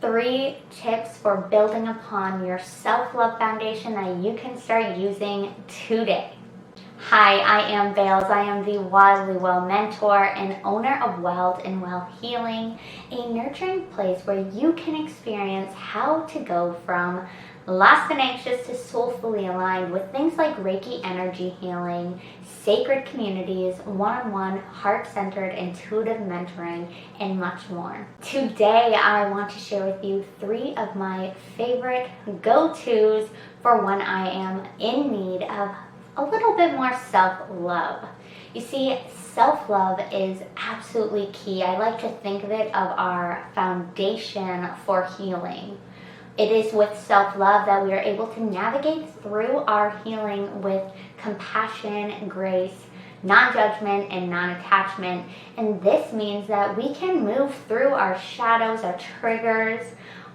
3 tips for building upon your self-love foundation that you can start using today. Hi, I am Bales. I am the Wildly Well mentor and owner of Wild and Well Healing, a nurturing place where you can experience how to go from lost and anxious to soulfully aligned with things like Reiki energy healing, sacred communities, one-on-one, heart-centered, intuitive mentoring, and much more. Today, I want to share with you 3 of my favorite go-tos for when I am in need of a little bit more self-love. You see, self-love is absolutely key. I like to think of it of our foundation for healing. It is with self-love that we are able to navigate through our healing with compassion, grace, non-judgment, and non-attachment. And this means that we can move through our shadows, our triggers,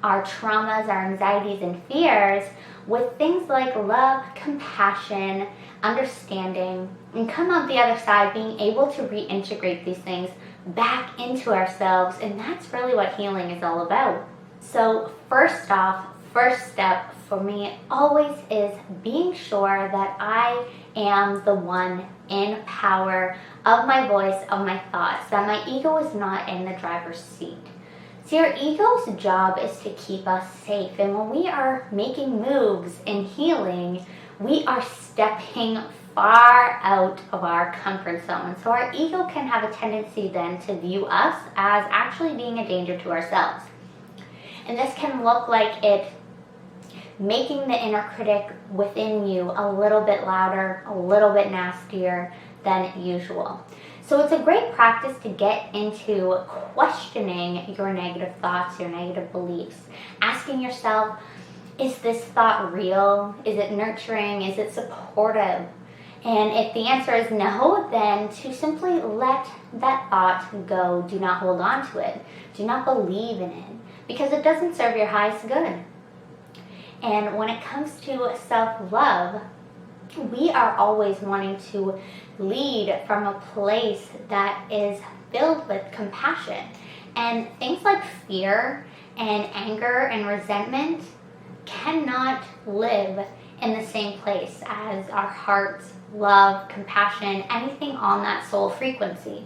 our traumas, our anxieties, and fears with things like love, compassion, understanding, and come out the other side being able to reintegrate these things back into ourselves. And that's really what healing is all about. So first off, first step for me always is being sure that I am the one in power of my voice, of my thoughts, that my ego is not in the driver's seat. See, our ego's job is to keep us safe, and when we are making moves in healing, we are stepping far out of our comfort zone. So our ego can have a tendency then to view us as actually being a danger to ourselves. And this can look like it making the inner critic within you a little bit louder, a little bit nastier than usual. So it's a great practice to get into questioning your negative thoughts, your negative beliefs. Asking yourself, is this thought real? Is it nurturing? Is it supportive? And if the answer is no, then to simply let that thought go. Do not hold on to it. Do not believe in it, because it doesn't serve your highest good. And when it comes to self-love, we are always wanting to lead from a place that is filled with compassion. And things like fear and anger and resentment cannot live in the same place as our hearts, love, compassion, anything on that soul frequency.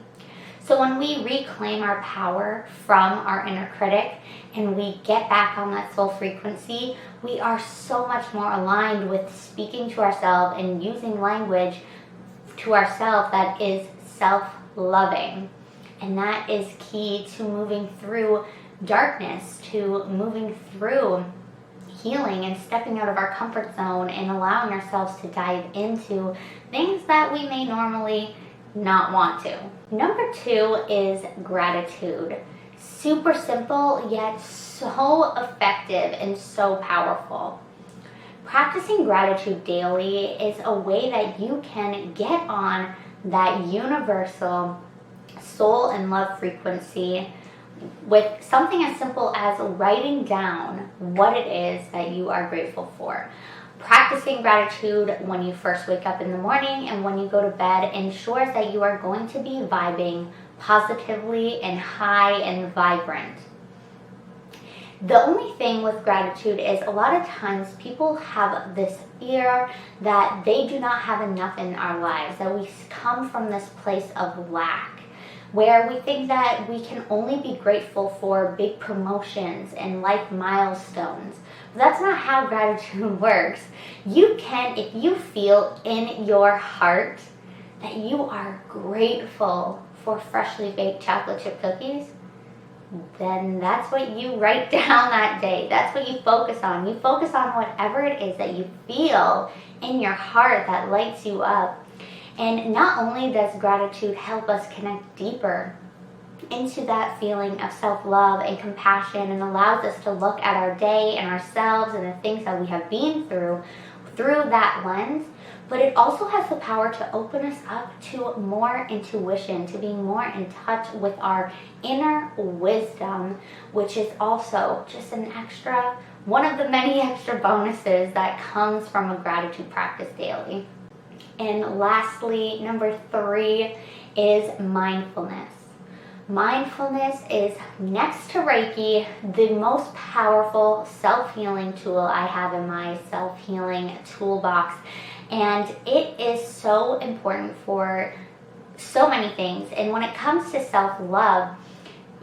So when we reclaim our power from our inner critic and we get back on that soul frequency, we are so much more aligned with speaking to ourselves and using language to ourselves that is self-loving. And that is key to moving through darkness, to moving through healing and stepping out of our comfort zone and allowing ourselves to dive into things that we may normally not want to. Number 2 is gratitude. Super simple, yet so effective and so powerful. Practicing gratitude daily is a way that you can get on that universal soul and love frequency with something as simple as writing down what it is that you are grateful for. Practicing gratitude when you first wake up in the morning and when you go to bed ensures that you are going to be vibing positively and high and vibrant. The only thing with gratitude is a lot of times people have this fear that they do not have enough in our lives, that we come from this place of lack, where we think that we can only be grateful for big promotions and life milestones. But that's not how gratitude works. You can, if you feel in your heart that you are grateful for freshly baked chocolate chip cookies, then that's what you write down that day. That's what you focus on. You focus on whatever it is that you feel in your heart that lights you up. And not only does gratitude help us connect deeper into that feeling of self-love and compassion and allows us to look at our day and ourselves and the things that we have been through that lens, but it also has the power to open us up to more intuition, to being more in touch with our inner wisdom, which is also just an extra, one of the many extra bonuses that comes from a gratitude practice daily. And lastly, number 3 is mindfulness. Mindfulness is, next to Reiki, the most powerful self-healing tool I have in my self-healing toolbox. And it is so important for so many things. And when it comes to self-love,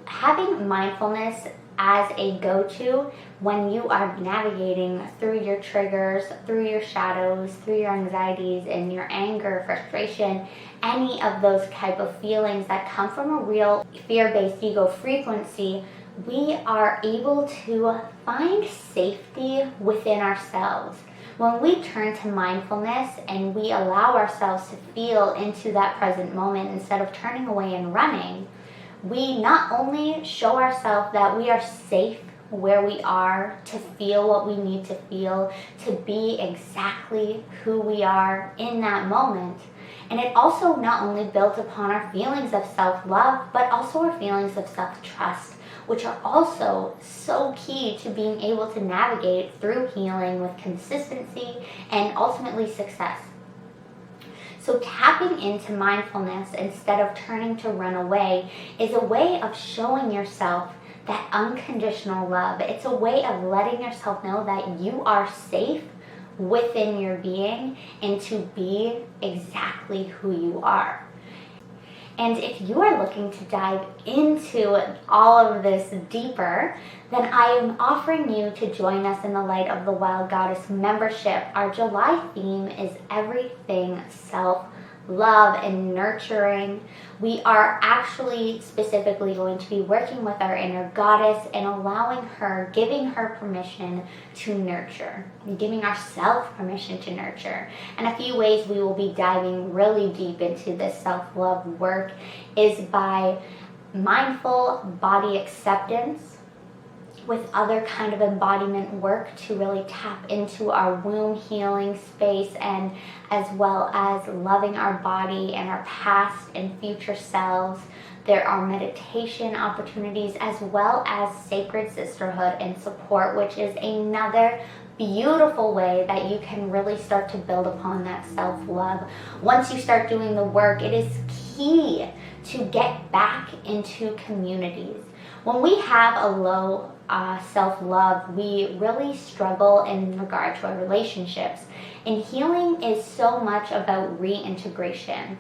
having mindfulness as a go-to when you are navigating through your triggers, through your shadows, through your anxieties and your anger, frustration, any of those type of feelings that come from a real fear-based ego frequency, we are able to find safety within ourselves. When we turn to mindfulness and we allow ourselves to feel into that present moment instead of turning away and running, we not only show ourselves that we are safe where we are, to feel what we need to feel, to be exactly who we are in that moment. And it also not only builds upon our feelings of self-love, but also our feelings of self-trust, which are also so key to being able to navigate through healing with consistency and ultimately success. So tapping into mindfulness instead of turning to run away is a way of showing yourself that unconditional love. It's a way of letting yourself know that you are safe within your being and to be exactly who you are. And if you are looking to dive into all of this deeper, then I am offering you to join us in the Light of the Wild Goddess membership. Our July theme is everything self-love and nurturing. We are actually specifically going to be working with our inner goddess and allowing her, giving her permission to nurture, giving ourselves permission to nurture. And a few ways we will be diving really deep into this self-love work is by mindful body acceptance, with other kind of embodiment work to really tap into our womb healing space, and as well as loving our body and our past and future selves. There are meditation opportunities as well as sacred sisterhood and support, which is another beautiful way that you can really start to build upon that self-love. Once you start doing the work, it is key to get back into communities. When we have a low self-love, we really struggle in regard to our relationships. And healing is so much about reintegration.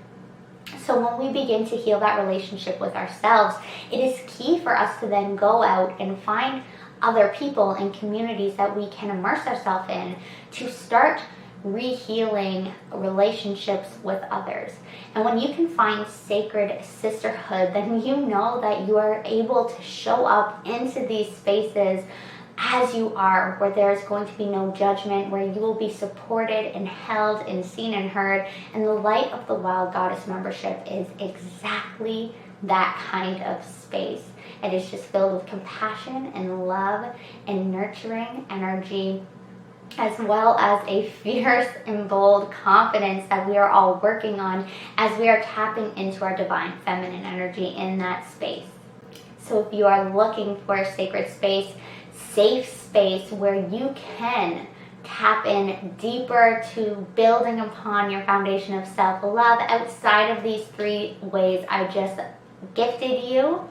So when we begin to heal that relationship with ourselves, it is key for us to then go out and find other people and communities that we can immerse ourselves in to start rehealing relationships with others. And when you can find sacred sisterhood, then you know that you are able to show up into these spaces as you are, where there's going to be no judgment, where you will be supported and held and seen and heard. And the Light of the Wild Goddess membership is exactly that kind of space. It is just filled with compassion and love and nurturing energy, as well as a fierce and bold confidence that we are all working on as we are tapping into our divine feminine energy in that space. So if you are looking for a sacred space, safe space where you can tap in deeper to building upon your foundation of self-love outside of these 3 ways I just gifted you,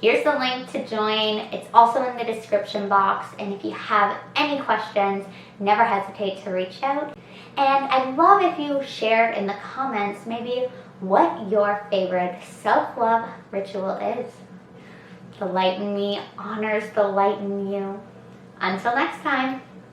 here's the link to join. It's also in the description box. And if you have any questions, never hesitate to reach out. And I'd love if you shared in the comments maybe what your favorite self-love ritual is. The light in me honors the light in you. Until next time.